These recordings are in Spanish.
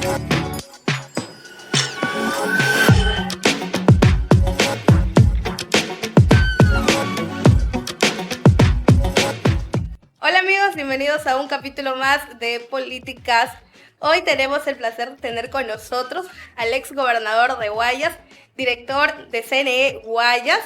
Hola amigos, bienvenidos a un capítulo más de Políticas. Hoy tenemos el placer de tener con nosotros al ex gobernador de Guayas, director de CNE Guayas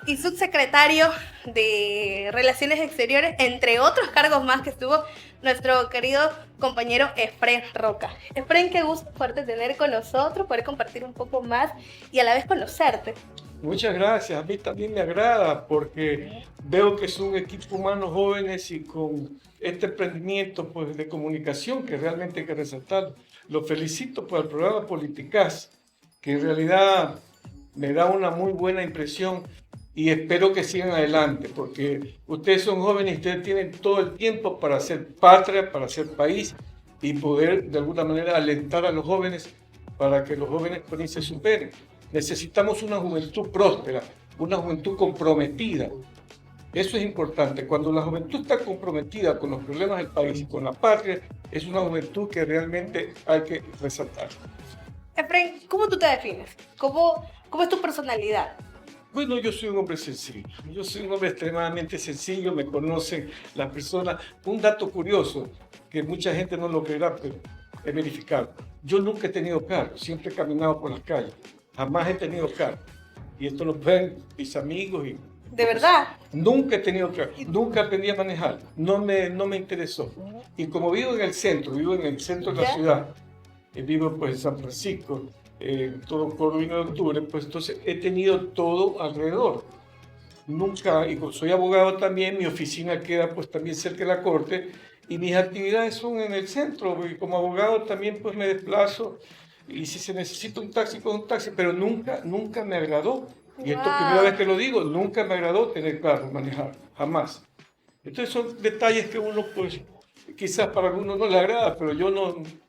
y subsecretario de Relaciones Exteriores, entre otros cargos más que estuvo nuestro querido compañero Efrén Roca. Efrén, qué gusto poderte tener con nosotros, poder compartir un poco más y a la vez conocerte. Muchas gracias, a mí también me agrada porque veo que son un equipo humano jóvenes y con este emprendimiento pues, de comunicación que realmente hay que resaltar. Los felicito por el programa Políticas, que en realidad me da una muy buena impresión y espero que sigan adelante porque ustedes son jóvenes y ustedes tienen todo el tiempo para hacer patria, para hacer país y poder de alguna manera alentar a los jóvenes para que los jóvenes pues, se superen. Necesitamos una juventud próspera, una juventud comprometida. Eso es importante. Cuando la juventud está comprometida con los problemas del país y con la patria, es una juventud que realmente hay que resaltar. Efrén, ¿cómo tú te defines? ¿Cómo es tu personalidad? Bueno, yo soy un hombre sencillo. Yo soy un hombre extremadamente sencillo, me conocen las personas. Un dato curioso, que mucha gente no lo creerá, pero es verificado. Yo nunca he tenido carro, siempre he caminado por las calles. Jamás he tenido carro. Y esto lo ven mis amigos. ¿De verdad? Nunca he tenido carro. Nunca aprendí a manejar. No me interesó. Y como vivo en el centro de la ciudad, vivo pues en San Francisco, todo Carolina de Octubre, pues entonces he tenido todo alrededor. Nunca, y como soy abogado también, mi oficina queda pues también cerca de la corte y mis actividades son en el centro. Y como abogado también pues me desplazo. Y si se necesita un taxi, con un taxi, pero nunca me agradó. Y esto es la primera vez que lo digo, nunca me agradó tener carro, manejar, jamás. Entonces son detalles que uno, pues, quizás para algunos no le agrada, pero yo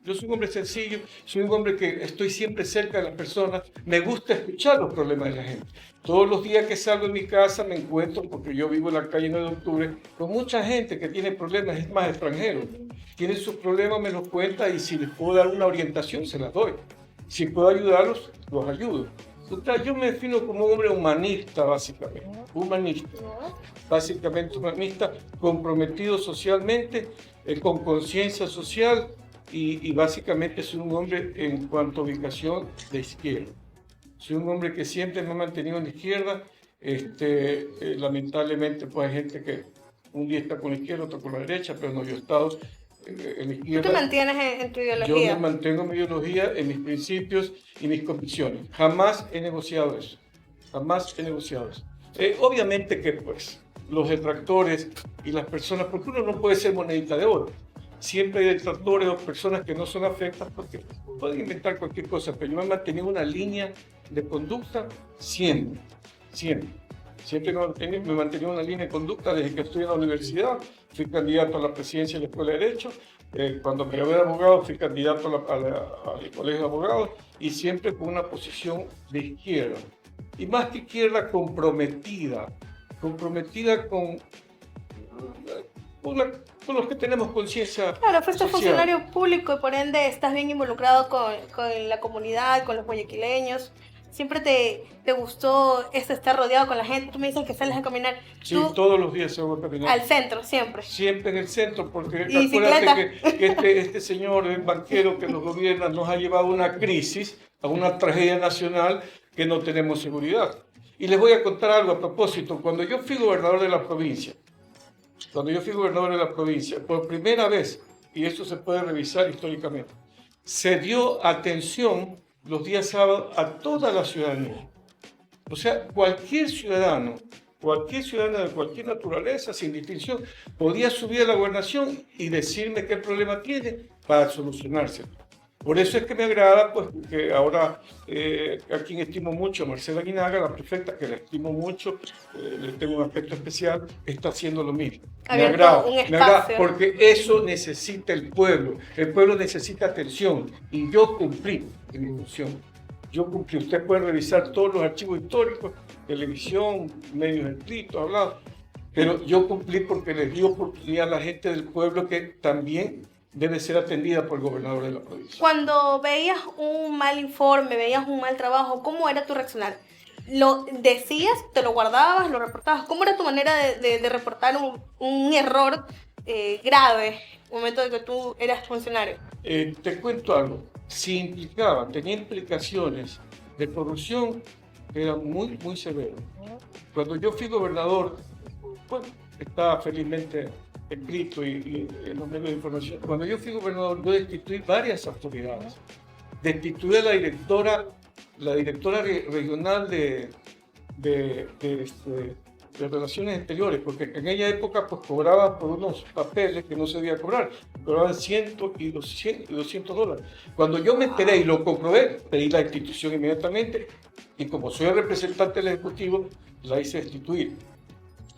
soy un hombre sencillo, soy un hombre que estoy siempre cerca de las personas, me gusta escuchar los problemas de la gente. Todos los días que salgo de mi casa me encuentro, porque yo vivo en la calle 9 de Octubre, con mucha gente que tiene problemas, es más extranjeros. Tienen sus problemas, me los cuenta y si les puedo dar una orientación, se las doy. Si puedo ayudarlos, los ayudo. Entonces, yo me defino como un hombre humanista, básicamente. Básicamente humanista, comprometido socialmente, con conciencia social y básicamente soy un hombre en cuanto a ubicación de izquierda. Soy un hombre que siempre me ha mantenido en la izquierda. Lamentablemente, pues hay gente que un día está con la izquierda, otro con la derecha, pero no, yo he estado en la izquierda. ¿Tú te mantienes en tu ideología? Yo me mantengo en mi ideología, en mis principios y mis convicciones. Jamás he negociado eso. Jamás he negociado eso. Obviamente que pues los detractores y las personas, porque uno no puede ser monedita de oro. Siempre hay detractores o personas que no son afectas porque pueden inventar cualquier cosa, pero yo me he mantenido una línea de conducta siempre. Siempre me he mantenido una línea de conducta desde que estudié en la universidad. Fui candidato a la presidencia de la Escuela de Derecho. Cuando me gradué de abogado, fui candidato al Colegio de Abogados y siempre con una posición de izquierda. Y más que izquierda, comprometida con los que tenemos conciencia. Claro, fuiste funcionario público y por ende estás bien involucrado con la comunidad, con los guayaquileños. Siempre te gustó estar rodeado con la gente. Tú me dices que sales a caminar. Sí, todos los días salgo a caminar. Al centro, siempre. Siempre en el centro, porque acuérdate que este señor, el banquero que nos gobierna, nos ha llevado a una crisis, a una tragedia nacional que no tenemos seguridad. Y les voy a contar algo a propósito. Cuando yo fui gobernador de la provincia, por primera vez, y esto se puede revisar históricamente, se dio atención los días sábados a toda la ciudadanía. O sea, cualquier ciudadano de cualquier naturaleza, sin distinción, podía subir a la gobernación y decirme qué problema tiene para solucionárselo. Por eso es que me agrada, pues, que ahora, a quien estimo mucho, Marcela Aguinaga, la prefecta, que la estimo mucho, le tengo un aspecto especial, está haciendo lo mismo. Me agrada, porque eso necesita el pueblo necesita atención, y yo cumplí en mi función. Ustedes pueden revisar todos los archivos históricos, televisión, medios escritos, hablados, pero yo cumplí porque les di oportunidad a la gente del pueblo que también debe ser atendida por el gobernador de la provincia. Cuando veías un mal informe, veías un mal trabajo, ¿cómo era tu reaccionar? ¿Lo decías, te lo guardabas, lo reportabas? ¿Cómo era tu manera de reportar un error grave en el momento de que tú eras funcionario? Te cuento algo. Si tenía implicaciones de corrupción, era muy, muy severo. Cuando yo fui gobernador, bueno, está felizmente escrito y en los medios de información. Cuando yo fui gobernador, yo destituí varias autoridades. Destituí a la directora regional de Relaciones Exteriores, porque en aquella época pues cobraba por unos papeles que no se debía cobrar, cobraban $100 y $200. Cuando yo me enteré y lo comprobé, pedí la destitución inmediatamente y como soy el representante del Ejecutivo, la hice destituir.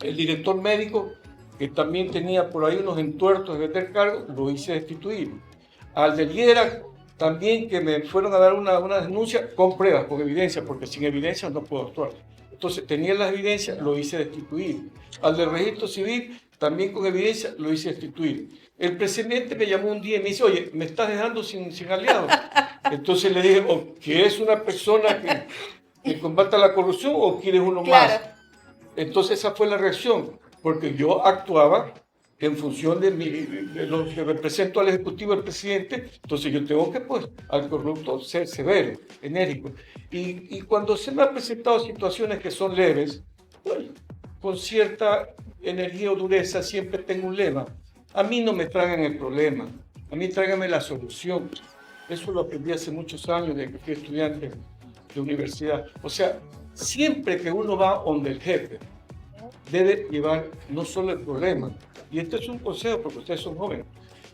El director médico, que también tenía por ahí unos entuertos de vender cargos, lo hice destituir. Al del IERA, también que me fueron a dar una denuncia con pruebas, con evidencia, porque sin evidencia no puedo actuar. Entonces tenía las evidencias, lo hice destituir. Al del registro civil, también con evidencia, lo hice destituir. El presidente me llamó un día y me dice, oye, me estás dejando sin aliados. Entonces le dije, ¿o quieres una persona que combata la corrupción o quieres uno Claro. más? Entonces esa fue la reacción, porque yo actuaba en función de lo que represento al Ejecutivo, al presidente, entonces yo tengo que, pues, al corrupto ser severo, enérgico. Y cuando se me han presentado situaciones que son leves, pues, con cierta energía o dureza, siempre tengo un lema. A mí no me traigan el problema, a mí tráigame la solución. Eso lo aprendí hace muchos años, desde que fui estudiante de universidad. O sea, siempre que uno va donde el jefe, debe llevar no solo el problema, y este es un consejo porque ustedes son jóvenes,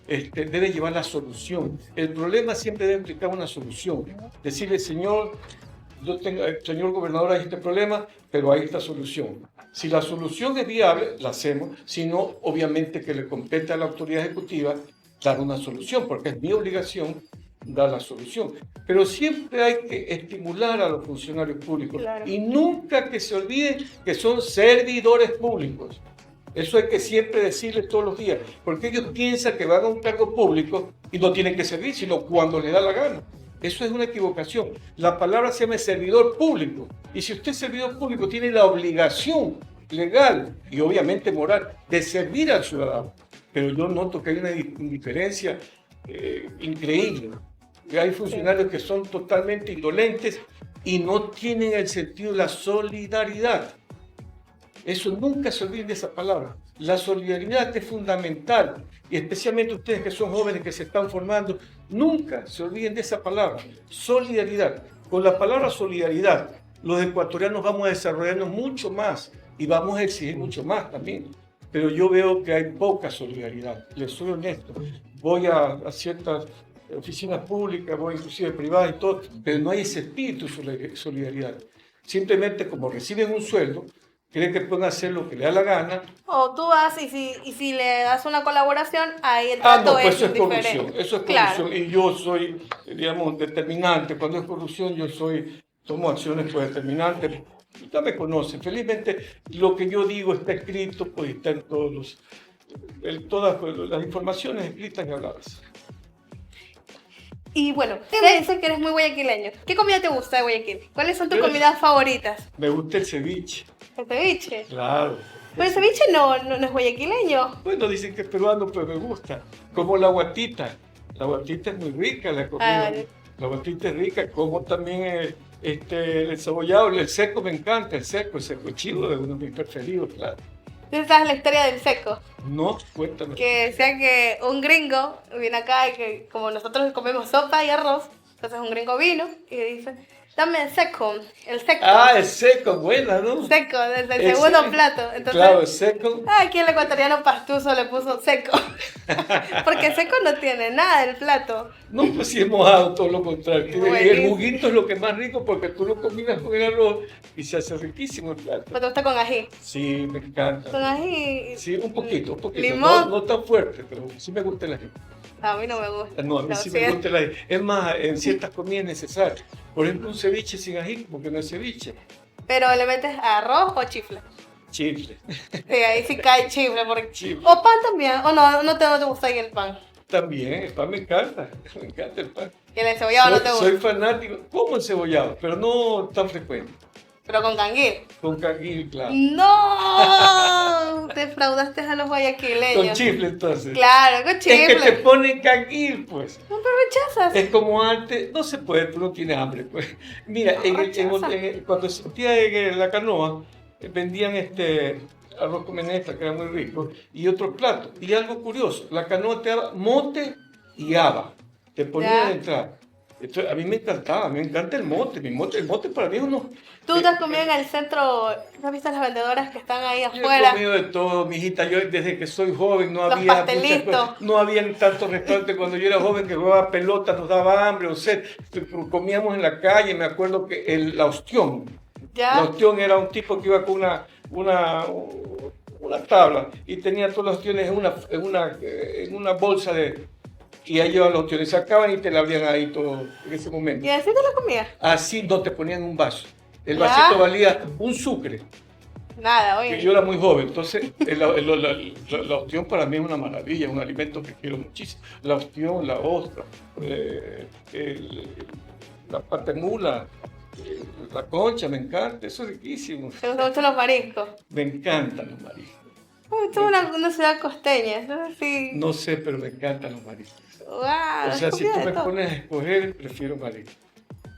debe llevar la solución. El problema siempre debe implicar una solución. Decirle, señor gobernador, hay este problema, pero hay esta solución. Si la solución es viable, la hacemos. Si no, obviamente que le compete a la autoridad ejecutiva dar una solución, porque es mi obligación dar la solución. Pero siempre hay que estimular a los funcionarios públicos. Claro. Y nunca que se olviden que son servidores públicos. Eso hay que siempre decirles todos los días, porque ellos piensan que van a un cargo público y no tienen que servir, sino cuando les da la gana. Eso es una equivocación. La palabra se llama servidor público. Y si usted es servidor público, tiene la obligación legal y obviamente moral de servir al ciudadano. Pero yo noto que hay una diferencia increíble. Hay funcionarios que son totalmente indolentes y no tienen el sentido de la solidaridad. Eso nunca se olviden de esa palabra. La solidaridad es fundamental y especialmente ustedes que son jóvenes que se están formando, nunca se olviden de esa palabra, solidaridad. Con la palabra solidaridad, los ecuatorianos vamos a desarrollarnos mucho más y vamos a exigir mucho más también. Pero yo veo que hay poca solidaridad, les soy honesto. Voy a ciertas oficinas públicas, voy inclusive privadas y todo, pero no hay ese espíritu de solidaridad. Simplemente como reciben un sueldo, creen que pueden hacer lo que le da la gana. O tú vas y si le das una colaboración, ahí el trato pues eso es diferente. corrupción, eso es corrupción. Claro. Y yo soy, digamos, determinante. Cuando es corrupción, tomo acciones pues, determinantes. Ya me conocen. Felizmente, lo que yo digo está escrito, pues está en todas las informaciones escritas y habladas. Y bueno, me dice que eres muy guayaquileño. ¿Qué comida te gusta de Guayaquil? ¿Cuáles son tus comidas favoritas? Me gusta el ceviche. ¿El ceviche? Claro. Pero el ceviche no es guayaquileño. Bueno, dicen que es peruano, pero me gusta. Como la guatita. La guatita es muy rica, la comida. La guatita es rica. Como también el cebollado, el seco me encanta. El seco chivo es uno de mis preferidos, claro. ¿Tú sabes la historia del seco? No, cuéntame. Que decía que un gringo viene acá y que como nosotros comemos sopa y arroz, entonces un gringo vino y dice, dame el seco. Ah, el seco, buena, ¿no? Seco, desde el segundo plato. Entonces, claro, el seco. Aquí el ecuatoriano pastuso le puso seco. Porque seco no tiene nada el plato. No, pues si es mojado, todo lo contrario. Buenísimo. El juguito es lo que es más rico porque tú lo combinas con el arroz y se hace riquísimo el plato. ¿Pero te gusta con ají? Sí, me encanta. Con ají. Sí, un poquito. Limón. No tan fuerte, pero sí me gusta el ají. A mí no me gusta. No, a mí sí me gusta el ají. Es más, en ciertas comidas es necesario. Por ejemplo, un ceviche sin ají, porque no es ceviche. ¿Pero le metes arroz o chifle? Chifle. Sí, ahí sí cae chifle. Chifle. O pan también. ¿O no te gusta ahí el pan? También, el pan me encanta el pan. ¿Y el encebollado no te gusta? Soy fanático, como encebollado, pero no tan frecuente. Pero con canguil. Con canguil, claro. ¡No! Defraudaste a los guayaquileños. Con chifle, entonces. Claro, con chifle. Es que te ponen canguil, pues. No, pero rechazas. Es como antes, no se puede, tú no tienes hambre, pues. Mira, cuando existía en la canoa, vendían arroz con menestra, que era muy rico, y otros platos. Y algo curioso, la canoa te daba mote y haba. Te ponían a entrar. Entonces, a mí me encantaba, a mí me encanta el mote. El mote para mí es uno... ¿Tú te has comido en el centro? ¿No has visto las vendedoras que están ahí Yo afuera? he comido de todo, mijita. Yo desde que soy joven no Los había pastelitos. muchas cosas. No había tantos restaurantes cuando yo era joven que jugaba pelota, nos daba hambre o sed. Comíamos en la calle, me acuerdo que la ostión. ¿Ya? La ostión era un tipo que iba con una tabla y tenía todas las ostiones en una bolsa y ahí llevaban los ostiones, sacaban y te la abrían ahí todo en ese momento. ¿Y así te lo comías? Así no te ponían un vaso. El ¿Ya? vasito valía un sucre. Nada, Que oye. yo era muy joven, entonces la ostión para mí es una maravilla, es un alimento que quiero muchísimo. La ostión, la ostra, la patemula, la concha, me encanta, eso es riquísimo. ¿Te gustan mucho los mariscos? Me encantan los mariscos. Uy, tú una ciudad costeña, entonces sí. No sé, pero me encantan los mariscos. Wow, O sea, si tú me todo. pones a escoger, prefiero mariscos.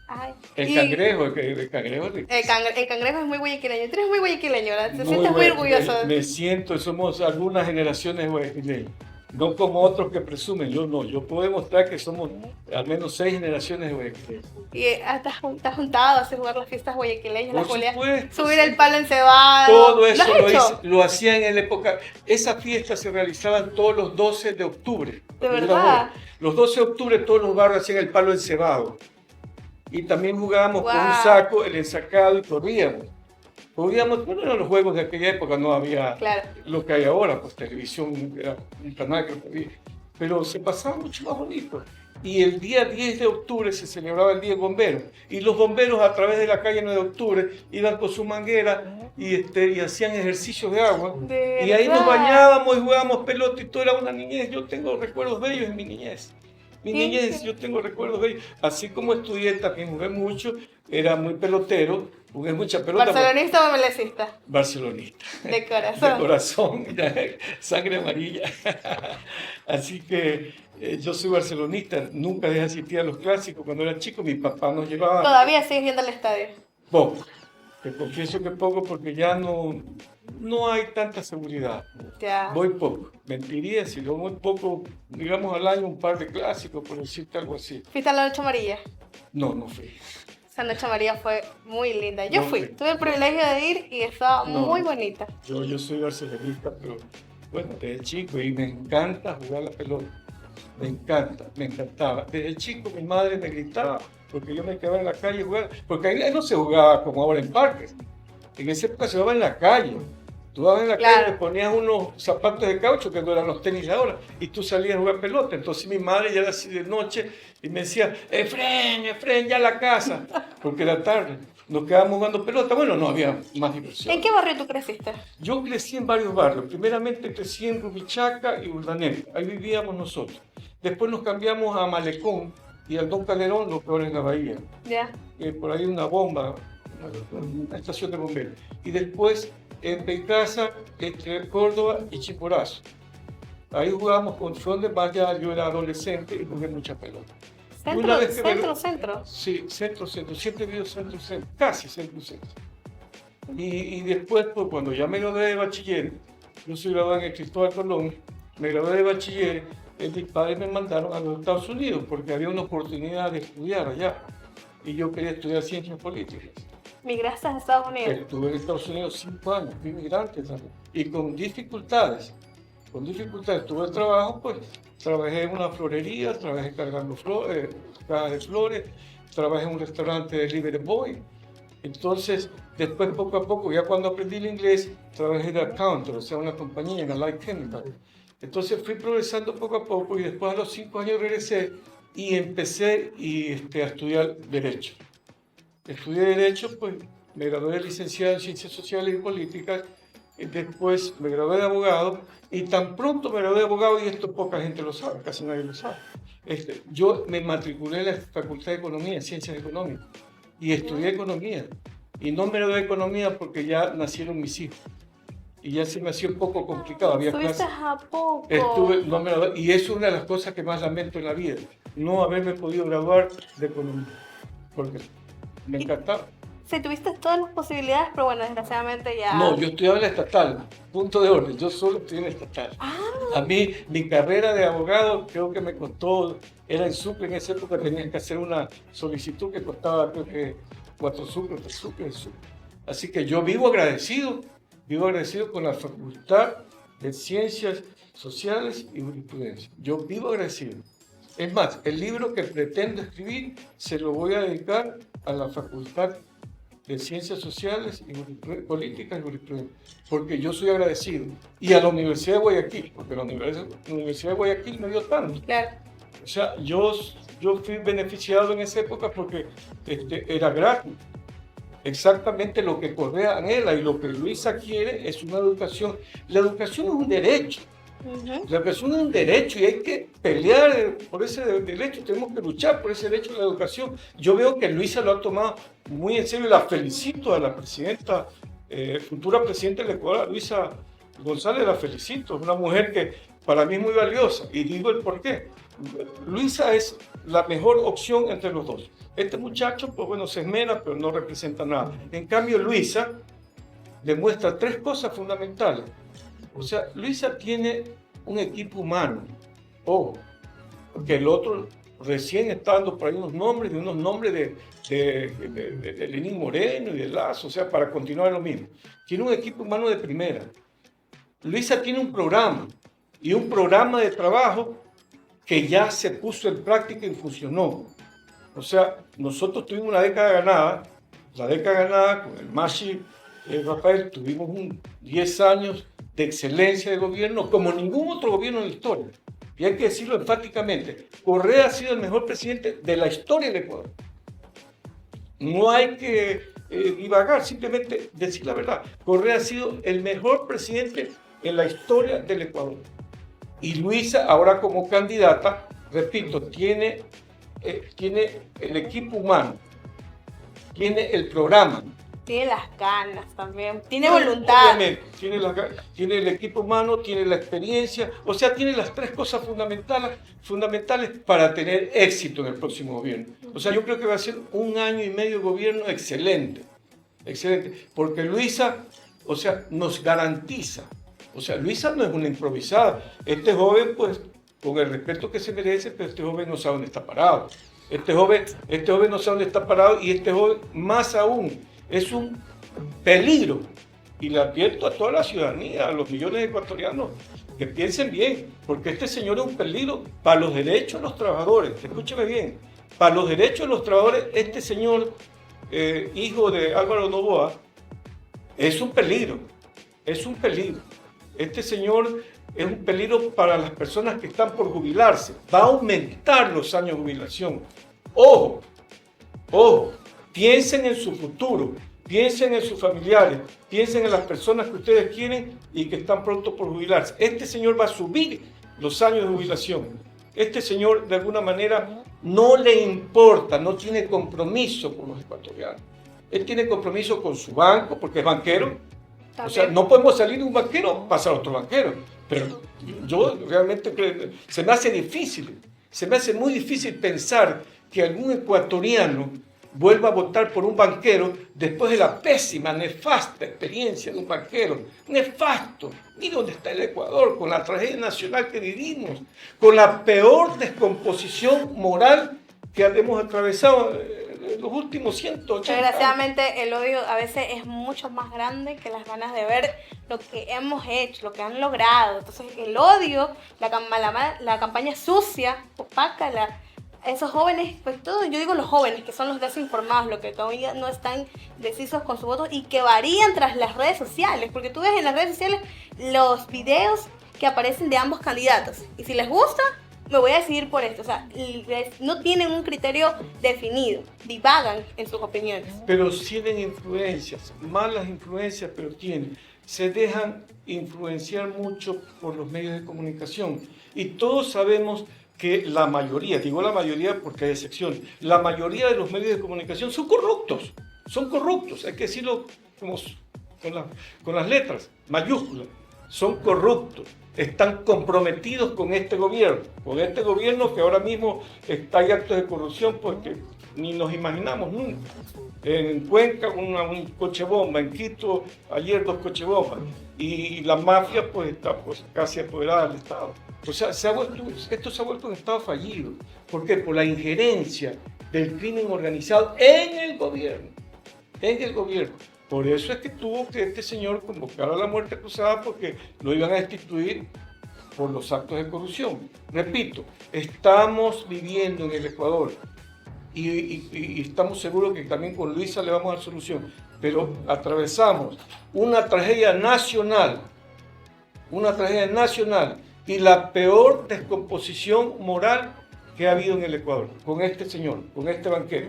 Ay. El Y cangrejo es rico. el cangrejo es muy guayaquileño. Tú eres muy guayaquileño, ¿verdad? Te Muy sientes muy bueno, orgulloso. Me siento, somos algunas generaciones guayaquileños. No como otros que presumen, yo no. Yo puedo demostrar que somos al menos 6 generaciones de guayaquileños. Y te has juntado a hacer jugar las fiestas guayaquileñas, las Por julias, supuesto, subir sí. el palo encebado. Todo eso ¿Lo has hecho? lo hacían en la época. Esas fiestas se realizaban todos los 12 de octubre. ¿De cuando yo era verdad? joven. Los 12 de octubre todos los barrios hacían el palo encebado. Y también jugábamos con un Wow. saco, el ensacado y corríamos. Bueno, eran los juegos de aquella época, no había Claro. lo que hay ahora, pues televisión era un canal que había. Pero se pasaba mucho más bonito. Y el día 10 de octubre se celebraba el Día del Bombero. Y los bomberos a través de la calle 9 de octubre iban con su manguera y hacían ejercicios de agua. ¿De Y ahí nos verdad? bañábamos y jugábamos pelota y todo era una niñez. Yo tengo recuerdos bellos en mi niñez. Mi Sí. niñez, yo tengo recuerdos bellos. Así como estudié, también jugué mucho. Era muy pelotero, jugué mucha pelota. ¿Barcelonista o melecista? Barcelonista. De corazón. De corazón, sangre amarilla. Así que yo soy barcelonista, nunca dejé de asistir a los clásicos. Cuando era chico, mi papá nos llevaba Todavía sigues yendo al estadio. poco. Te confieso que poco porque ya no hay tanta seguridad. Ya. Voy poco. Mentiría si lo voy poco, digamos al año, un par de clásicos, por decirte algo así. ¿Fuiste a la noche amarilla? No, no fui. Esa noche amarilla fue muy linda. Yo No fui, fui. tuve el privilegio de ir y estaba No. muy bonita. Yo soy barcelonista, pero bueno, desde chico y me encanta jugar la pelota. Me encanta, me encantaba. Desde chico mi madre me gritaba porque yo me quedaba en la calle jugando. Porque ahí no se jugaba como ahora en parques. En esa época se jugaba en la calle. Tú ibas en la Claro. calle, te ponías unos zapatos de caucho que no eran los tenis de ahora y tú salías a jugar pelota. Entonces mi madre ya era así de noche y me decía, Efren, ya a la casa. Porque era tarde. Nos quedábamos jugando pelota. Bueno, no había más diversión. ¿En qué barrio tú creciste? Yo crecí en varios barrios. Primeramente crecí en Rubichaca y Urdaneta. Ahí vivíamos nosotros. Después nos cambiamos a Malecón y al Don Calderón, lo peor en la bahía. Ya. Por ahí una bomba, una estación de bomberos. Y después en Peicasa, entre Córdoba y Chimborazo. Ahí jugábamos con Son de Maya, yo era adolescente y jugué mucha pelota. Centro, vez que me- centro. Sí, centro, siempre he vivido centro, casi centro. Y después, pues, cuando ya me gradué de bachiller, yo soy graduado en el Cristóbal Colón, me gradué de bachiller, mis padres me mandaron a los Estados Unidos porque había una oportunidad de estudiar allá. Y yo quería estudiar ciencias políticas. Migraste a Estados Unidos. Estuve en Estados Unidos 5 años, fui inmigrante también. Y con dificultades. Tuve trabajo, pues trabajé en una florería, trabajé cargando cajas de flores, trabajé en un restaurante de delivery boy. Entonces, después poco a poco, ya cuando aprendí el inglés, trabajé de accountant, o sea, una compañía en Allied Chemical. Entonces fui progresando poco a poco y después a los 5 años regresé y empecé a estudiar Derecho. Estudié Derecho, pues me gradué de licenciado en Ciencias Sociales y Políticas después me gradué de abogado, y tan pronto me gradué de abogado, y esto poca gente lo sabe, casi nadie lo sabe, yo me matriculé en la Facultad de Economía, Ciencias Económicas, y estudié Economía. Y no me gradué de Economía porque ya nacieron mis hijos. Y ya se me hacía un poco complicado. Había ¿Estuviste clases. a poco? No me gradué, y es una de las cosas que más lamento en la vida, no haberme podido graduar de Economía, porque me encantaba. Sí, tuviste todas las posibilidades, pero bueno, desgraciadamente ya... No, yo estudiaba en la estatal, punto de orden, yo solo estudié en la estatal. A mí, mi carrera de abogado creo que me costó, era en Sucre, en esa época tenías que hacer una solicitud que costaba creo que 4 sucres, 3 sucres. Así que yo vivo agradecido con la Facultad de Ciencias Sociales y Jurisprudencia. Yo vivo agradecido. Es más, el libro que pretendo escribir se lo voy a dedicar a la Facultad de Ciencias Sociales y Políticas y Jurisprudencia, porque yo soy agradecido. Y a la Universidad de Guayaquil, porque la Universidad de Guayaquil me dio tanto. Claro. O sea, yo fui beneficiado en esa época porque era gratis. Exactamente lo que Correa anhela y lo que Luisa quiere es una educación. La educación es un derecho. La educación es un derecho y hay que pelear por ese derecho, tenemos que luchar por ese derecho a la educación. Yo veo que Luisa lo ha tomado muy en serio y la felicito a la presidenta, futura presidenta del Ecuador, Luisa González, la felicito. Es una mujer que para mí es muy valiosa y digo el por qué. Luisa es la mejor opción entre los dos. Este muchacho, pues bueno, se esmera, pero no representa nada. En cambio, Luisa demuestra 3 cosas fundamentales. O sea, Luisa tiene un equipo humano. Ojo, porque el otro recién está dando por ahí unos nombres de Lenín Moreno y de Lazo, o sea, para continuar lo mismo. Tiene un equipo humano de primera. Luisa tiene un programa y un programa de trabajo que ya se puso en práctica y funcionó. O sea, nosotros tuvimos una década ganada, con el Mashi Rafael, tuvimos 10 años de excelencia de gobierno como ningún otro gobierno en la historia. Y hay que decirlo enfáticamente, Correa ha sido el mejor presidente de la historia del Ecuador. No hay que divagar, simplemente decir la verdad. Correa ha sido el mejor presidente en la historia del Ecuador. Y Luisa, ahora como candidata, repito, tiene el equipo humano, tiene el programa. Tiene las ganas también, tiene voluntad. Obviamente, tiene el equipo humano, tiene la experiencia, o sea, tiene las 3 cosas fundamentales para tener éxito en el próximo gobierno. O sea, yo creo que va a ser 1 año y medio de gobierno excelente, porque Luisa, o sea, nos garantiza, o sea, Luisa no es una improvisada. Este joven, pues, con el respeto que se merece, pero este joven no sabe dónde está parado. Este joven no sabe dónde está parado y este joven, más aún, es un peligro. Y le advierto a toda la ciudadanía, a los millones de ecuatorianos, que piensen bien, porque este señor es un peligro para los derechos de los trabajadores. Escúcheme bien, para los derechos de los trabajadores, este señor, hijo de Álvaro Noboa, es un peligro. Este señor es un peligro para las personas que están por jubilarse. Va a aumentar los años de jubilación. Ojo, piensen en su futuro, piensen en sus familiares, piensen en las personas que ustedes quieren y que están pronto por jubilarse. Este señor va a subir los años de jubilación. Este señor, de alguna manera, no le importa, no tiene compromiso con los ecuatorianos. Él tiene compromiso con su banco, porque es banquero. O sea, no podemos salir de un banquero, pasar a otro banquero. Pero yo realmente creo, se me hace muy difícil pensar que algún ecuatoriano vuelva a votar por un banquero después de la pésima, nefasta experiencia de un banquero. Nefasto. Mira dónde está el Ecuador, con la tragedia nacional que vivimos, con la peor descomposición moral que hemos atravesado en los últimos 180 años. Desgraciadamente el odio a veces es mucho más grande que las ganas de ver lo que hemos hecho, lo que han logrado. Entonces el odio, la campaña sucia, opaca, esos jóvenes, pues todo, yo digo los jóvenes, que son los desinformados, los que todavía no están decisos con su voto y que varían tras las redes sociales, porque tú ves en las redes sociales los videos que aparecen de ambos candidatos y si les gusta, me voy a decidir por esto. O sea, no tienen un criterio definido, divagan en sus opiniones. Pero tienen influencias, malas influencias, pero tienen. se dejan influenciar mucho por los medios de comunicación. Y todos sabemos que la mayoría, digo la mayoría porque hay excepciones, la mayoría de los medios de comunicación son corruptos, hay que decirlo con las letras mayúsculas, son corruptos, están comprometidos con este gobierno que ahora mismo está en actos de corrupción porque ni nos imaginamos nunca. En Cuenca un coche bomba, en Quito ayer 2 coches bomba, y la mafia pues está casi apoderada del Estado. O sea, esto se ha vuelto un Estado fallido. ¿Por qué? Por la injerencia del crimen organizado en el gobierno. Por eso es que tuvo que este señor convocar a la muerte cruzada, porque lo iban a destituir por los actos de corrupción. Repito, estamos viviendo en el Ecuador y estamos seguros que también con Luisa le vamos a dar solución, pero atravesamos una tragedia nacional y la peor descomposición moral que ha habido en el Ecuador, con este señor, con este banquero,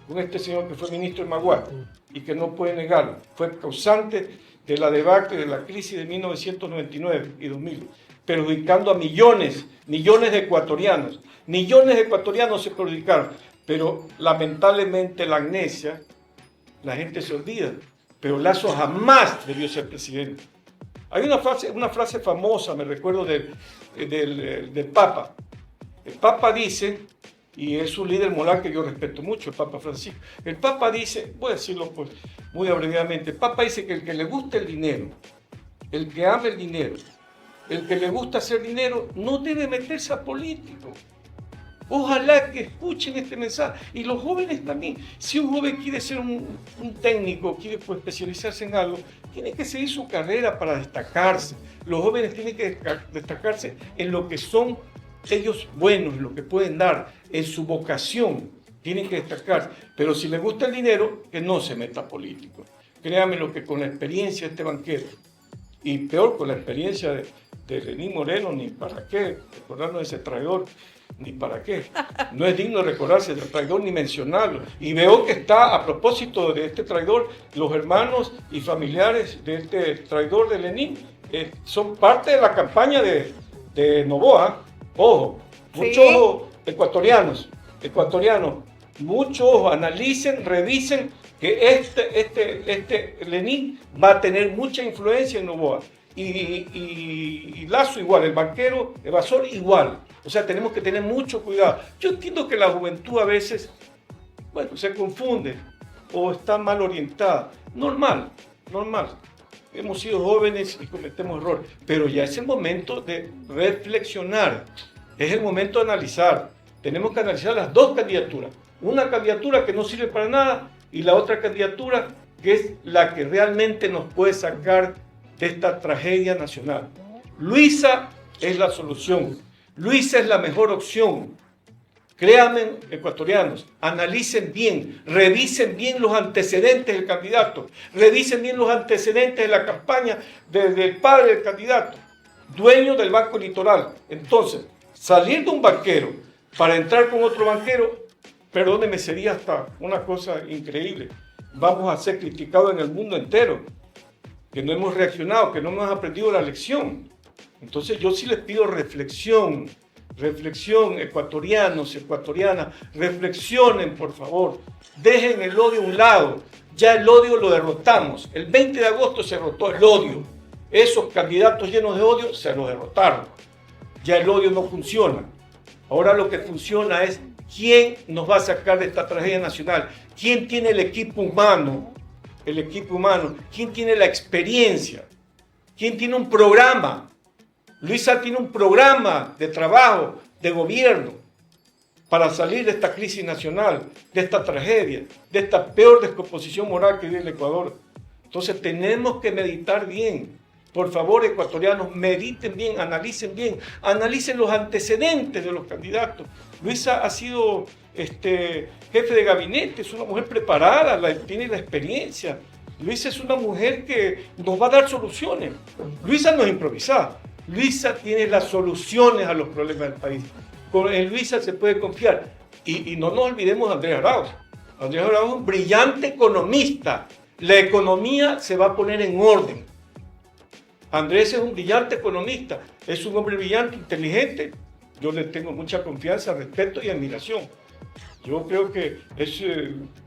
con este señor que fue ministro de Maguá y que no puede negarlo, fue causante de la debacle, de la crisis de 1999 y 2000, perjudicando a millones de ecuatorianos. Millones de ecuatorianos se perjudicaron, pero lamentablemente la amnesia, la gente se olvida, pero Lazo jamás debió ser presidente. Hay una frase famosa, me recuerdo del Papa. El Papa dice, y es un líder moral que yo respeto mucho, el Papa Francisco. El Papa dice, voy a decirlo pues muy abreviadamente, el Papa dice que el que le gusta el dinero, el que ama el dinero, el que le gusta hacer dinero, no debe meterse a político. Ojalá que escuchen este mensaje. Y los jóvenes también. Si un joven quiere ser un técnico, quiere pues, especializarse en algo, tiene que seguir su carrera para destacarse. Los jóvenes tienen que destacarse en lo que son ellos buenos, en lo que pueden dar, en su vocación. Tienen que destacarse. Pero si les gusta el dinero, que no se meta político. Créanme lo que con la experiencia de este banquero, y peor con la experiencia de Lenín Moreno, ni para qué recordarnos de ese traidor, ni para qué. No es digno recordarse del traidor ni mencionarlo. Y veo que está, a propósito de este traidor, los hermanos y familiares de este traidor de Lenín son parte de la campaña de Noboa. Ojo, mucho ojo, ecuatorianos, mucho ojo, analicen, revisen que este Lenín va a tener mucha influencia en Noboa. Y Lazo igual, el banquero evasor igual. O sea, tenemos que tener mucho cuidado. Yo entiendo que la juventud a veces, bueno, se confunde o está mal orientada. Normal. Hemos sido jóvenes y cometemos errores, pero ya es el momento de reflexionar. Es el momento de analizar. Tenemos que analizar las dos candidaturas. Una candidatura que no sirve para nada y la otra candidatura que es la que realmente nos puede sacar de esta tragedia nacional. Luisa es la solución. Luisa es la mejor opción. Créanme, ecuatorianos, analicen bien, revisen bien los antecedentes del candidato, revisen bien los antecedentes de la campaña del padre del candidato, dueño del Banco Litoral. Entonces, salir de un banquero para entrar con otro banquero, perdóneme, sería hasta una cosa increíble. Vamos a ser criticados en el mundo entero, que no hemos reaccionado, que no hemos aprendido la lección. Entonces yo sí les pido reflexión, ecuatorianos, ecuatorianas, reflexionen por favor, dejen el odio a un lado, ya el odio lo derrotamos, el 20 de agosto se derrotó el odio, esos candidatos llenos de odio se los derrotaron, ya el odio no funciona, ahora lo que funciona es quién nos va a sacar de esta tragedia nacional, quién tiene el equipo humano, quién tiene la experiencia, quién tiene un programa. Luisa tiene un programa de trabajo, de gobierno, para salir de esta crisis nacional, de esta tragedia, de esta peor descomposición moral que vive el Ecuador. Entonces tenemos que meditar bien. Por favor, ecuatorianos, mediten bien, analicen los antecedentes de los candidatos. Luisa ha sido jefe de gabinete, es una mujer preparada, tiene la experiencia. Luisa es una mujer que nos va a dar soluciones. Luisa no es improvisada. Luisa tiene las soluciones a los problemas del país. En Luisa se puede confiar. Y no nos olvidemos de Andrés Arauz. Andrés Arauz es un brillante economista. La economía se va a poner en orden. Andrés es un brillante economista, es un hombre brillante, inteligente. Yo le tengo mucha confianza, respeto y admiración. Yo creo que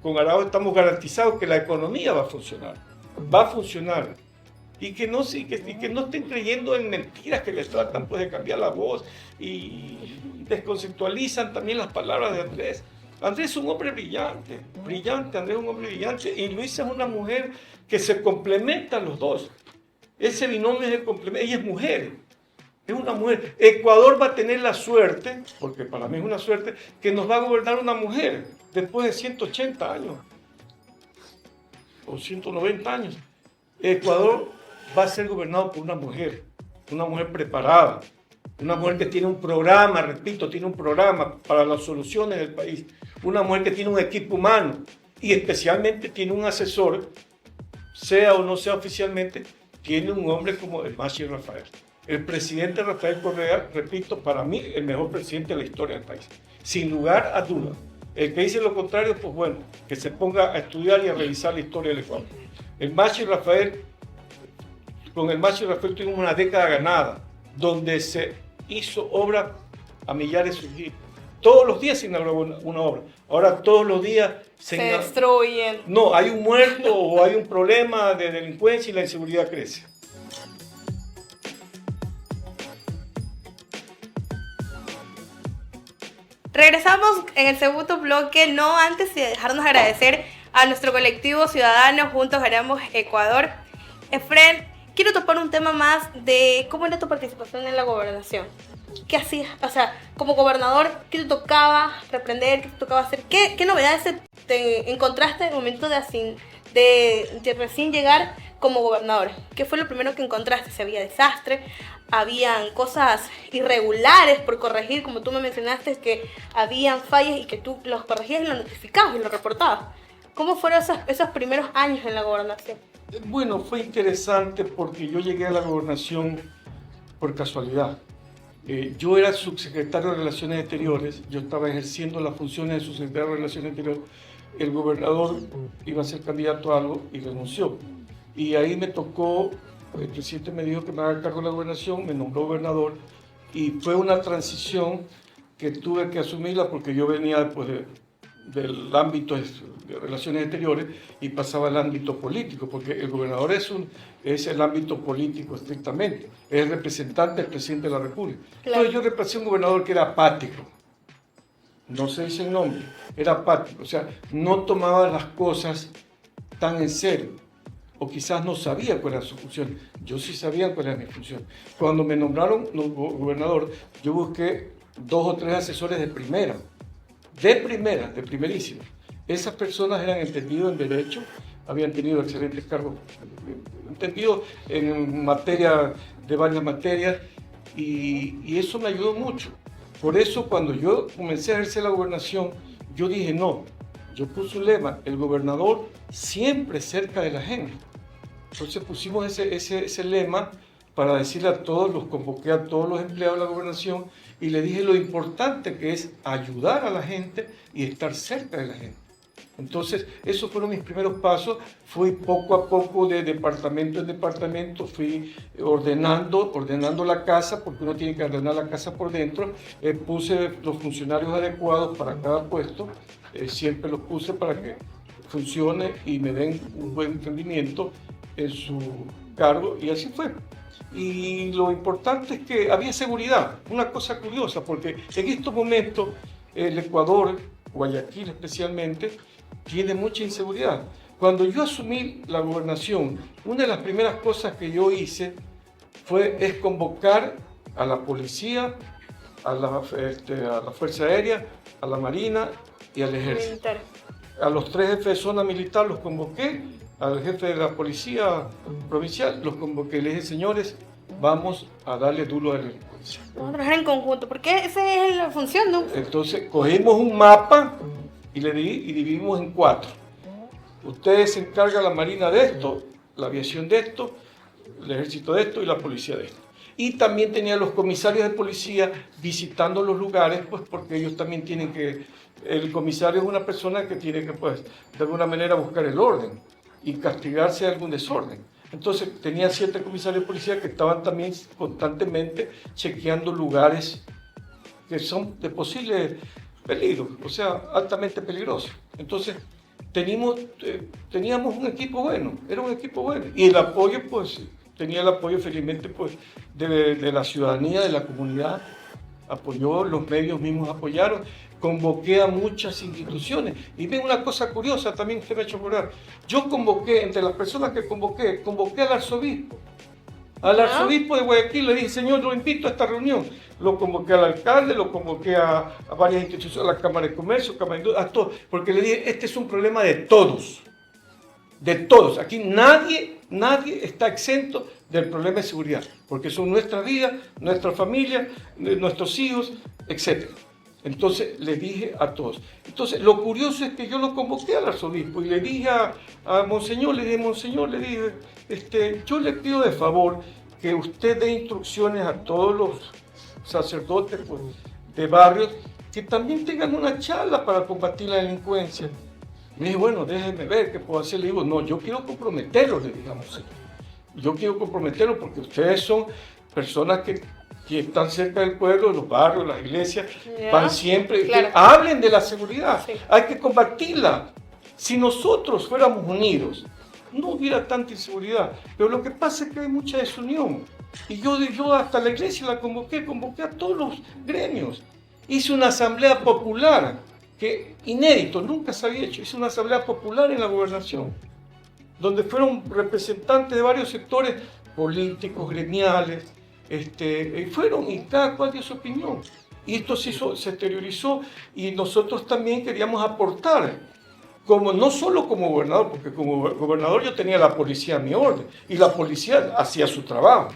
con Arauz estamos garantizados que la economía va a funcionar. Va a funcionar. Y que no estén creyendo en mentiras que les tratan pues, de cambiar la voz y desconceptualizan también las palabras de Andrés. Andrés es un hombre brillante, Andrés es un hombre brillante. Y Luisa es una mujer que se complementa a los dos. Ese binomio es el complemento. Ella es mujer. Es una mujer. Ecuador va a tener la suerte, porque para mí es una suerte, que nos va a gobernar una mujer después de 180 años o 190 años. Ecuador va a ser gobernado por una mujer preparada, una mujer que tiene un programa, repito, tiene un programa para las soluciones del país, una mujer que tiene un equipo humano y especialmente tiene un asesor, sea o no sea oficialmente, tiene un hombre como el Machi Rafael. El presidente Rafael Correa, repito, para mí el mejor presidente de la historia del país, sin lugar a duda. El que dice lo contrario, pues bueno, que se ponga a estudiar y a revisar la historia del Ecuador. El Machi Rafael, con el Machi Rafael tuvimos una década ganada, donde se hizo obra a millares surgir. Todos los días se inauguró una obra. Ahora todos los días se destruyen. No, hay un muerto o hay un problema de delincuencia y la inseguridad crece. Regresamos en el segundo bloque, no antes de dejarnos agradecer a nuestro colectivo ciudadano Juntos Haremos Ecuador. Efren, quiero topar un tema más de cómo era tu participación en la gobernación. ¿Qué hacías? O sea, como gobernador, ¿qué te tocaba reprender? ¿Qué te tocaba hacer? ¿Qué novedades te encontraste en el momento de recién llegar como gobernador? ¿Qué fue lo primero que encontraste? Si había desastre, habían cosas irregulares por corregir, como tú me mencionaste, que habían fallas y que tú los corregías y los notificabas y los reportabas. ¿Cómo fueron esos primeros años en la gobernación? Bueno, fue interesante porque yo llegué a la gobernación por casualidad. Yo era subsecretario de Relaciones Exteriores, yo estaba ejerciendo las funciones de subsecretario de Relaciones Exteriores. El gobernador iba a ser candidato a algo y renunció. Y ahí me tocó, el presidente me dijo que me haga cargo de la gobernación, me nombró gobernador y fue una transición que tuve que asumirla porque yo venía después del ámbito de relaciones exteriores y pasaba al ámbito político, porque el gobernador es el ámbito político estrictamente, es el representante del presidente de la República. Claro. Entonces yo representé un gobernador que era apático, no se dice el nombre, era apático, o sea, no tomaba las cosas tan en serio, o quizás no sabía cuál era su función. Yo sí sabía cuál era mi función. Cuando me nombraron gobernador, yo busqué 2 o 3 asesores de primerísima. Esas personas eran entendidos en derecho, habían tenido excelentes cargos, entendidos en materia de varias materias, y eso me ayudó mucho. Por eso cuando yo comencé a ejercer la gobernación, yo dije no, yo puse un lema, el gobernador siempre cerca de la gente. Entonces pusimos ese lema para decirle a todos, los convoqué a todos los empleados de la gobernación y le dije lo importante que es ayudar a la gente y estar cerca de la gente. Entonces, esos fueron mis primeros pasos. Fui poco a poco de departamento en departamento, fui ordenando la casa, porque uno tiene que ordenar la casa por dentro. Puse los funcionarios adecuados para cada puesto, siempre los puse para que funcione y me den un buen rendimiento en su cargo, y así fue. Y lo importante es que había seguridad, una cosa curiosa, porque en estos momentos el Ecuador, Guayaquil especialmente, tiene mucha inseguridad. Cuando yo asumí la gobernación, una de las primeras cosas que yo hice es convocar a la policía, a la Fuerza Aérea, a la Marina y al Ejército. Militar. A los 3 jefes de zona militar los convoqué, al jefe de la policía provincial los convoqué. Le dije, señores, vamos a darle duro a la delincuencia. Vamos a trabajar en conjunto, porque esa es la función, ¿no? Entonces, cogimos un mapa y dividimos en 4. Ustedes se encargan la Marina de esto, la aviación de esto, el Ejército de esto y la policía de esto. Y también tenía los comisarios de policía visitando los lugares, pues porque ellos también tienen que... El comisario es una persona que tiene que, pues, de alguna manera buscar el orden y castigarse de algún desorden. Entonces tenía 7 comisarios de policía que estaban también constantemente chequeando lugares que son de posible peligro, o sea, altamente peligrosos. Entonces teníamos un equipo bueno, era un equipo bueno. Y el apoyo, pues, tenía el apoyo felizmente pues, de la ciudadanía, de la comunidad, apoyó, los medios mismos apoyaron, convoqué a muchas instituciones. Y ven una cosa curiosa, también usted me ha hecho acordar, yo convoqué, entre las personas que convoqué al arzobispo. Al arzobispo de Guayaquil le dije, señor, lo invito a esta reunión. Lo convoqué al alcalde, lo convoqué a varias instituciones, a la Cámara de Comercio, Cámara de Industria, a todos, porque le dije, este es un problema de todos. De todos. Aquí nadie está exento del problema de seguridad, porque son nuestra vida, nuestra familia, nuestros hijos, etc. Entonces le dije a todos. Entonces lo curioso es que yo lo convoqué al arzobispo y le dije a Monseñor, yo le pido de favor que usted dé instrucciones a todos los sacerdotes pues, de barrios que también tengan una charla para combatir la delincuencia. Me dije, bueno, déjeme ver qué puedo hacer. Le digo, no, yo quiero comprometerlos, le digamos. Yo quiero comprometerlos porque ustedes son personas que están cerca del pueblo, de los barrios, las iglesias, van siempre, claro. Hablen de la seguridad, sí. Hay que combatirla. Si nosotros fuéramos unidos, no hubiera tanta inseguridad, pero lo que pasa es que hay mucha desunión. Y yo hasta la iglesia la convoqué a todos los gremios. Hice una asamblea popular, que inédito, nunca se había hecho, hice una asamblea popular en la gobernación, donde fueron representantes de varios sectores políticos, gremiales, y cada cual dio su opinión. Y esto se exteriorizó y nosotros también queríamos aportar, no solo como gobernador, porque como gobernador yo tenía la policía a mi orden y la policía hacía su trabajo.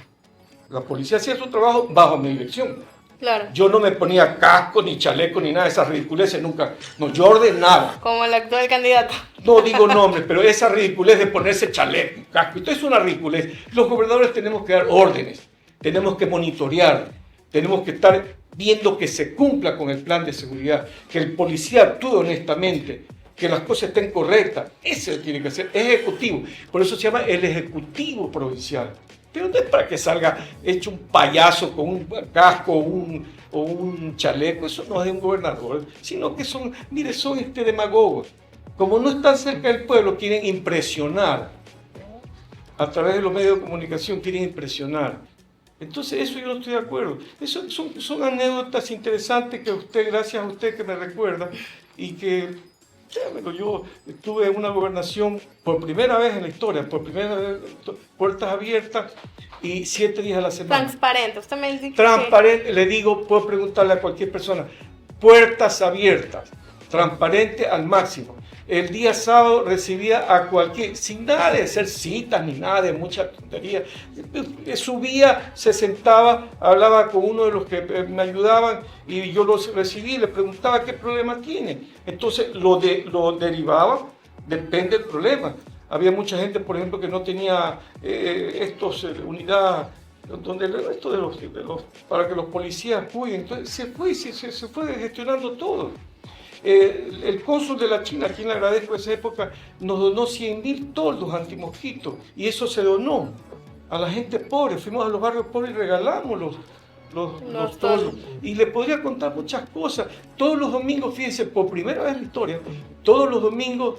La policía hacía su trabajo bajo mi dirección. Claro. Yo no me ponía casco, ni chaleco, ni nada de esas ridiculeces, nunca. No, yo ordenaba. Como el actual candidato. No digo nombres, pero esa ridiculez de ponerse chaleco, casco, esto es una ridiculez. Los gobernadores tenemos que dar órdenes, tenemos que monitorear, tenemos que estar viendo que se cumpla con el plan de seguridad, que el policía actúe honestamente, que las cosas estén correctas. Ese tiene que ser ejecutivo. Por eso se llama el ejecutivo provincial. Pero no es para que salga hecho un payaso con un casco o un chaleco, eso no es de un gobernador, sino que son demagogos. Como no están cerca del pueblo, quieren impresionar. A través de los medios de comunicación quieren impresionar. Entonces eso yo no estoy de acuerdo. Eso son anécdotas interesantes que gracias a usted que me recuerda y que... Yo estuve en una gobernación por primera vez en la historia, puertas abiertas y 7 días a la semana. Transparente, usted me dice. Transparente, le digo, puedo preguntarle a cualquier persona, puertas abiertas, transparente al máximo. El día sábado recibía a cualquier, sin nada de hacer citas ni nada de mucha tontería. Subía, se sentaba, hablaba con uno de los que me ayudaban y yo los recibí, le preguntaba qué problema tiene. Entonces lo derivaba, depende del problema. Había mucha gente, por ejemplo, que no tenía unidades para que los policías cuiden. Entonces se fue gestionando todo. El cónsul de la China, a quien le agradezco esa época, nos donó 100.000 toldos antimosquitos y eso se donó a la gente pobre. Fuimos a los barrios pobres y regalamos los toldos. Y le podría contar muchas cosas. Todos los domingos, fíjense, por primera vez en la historia, todos los domingos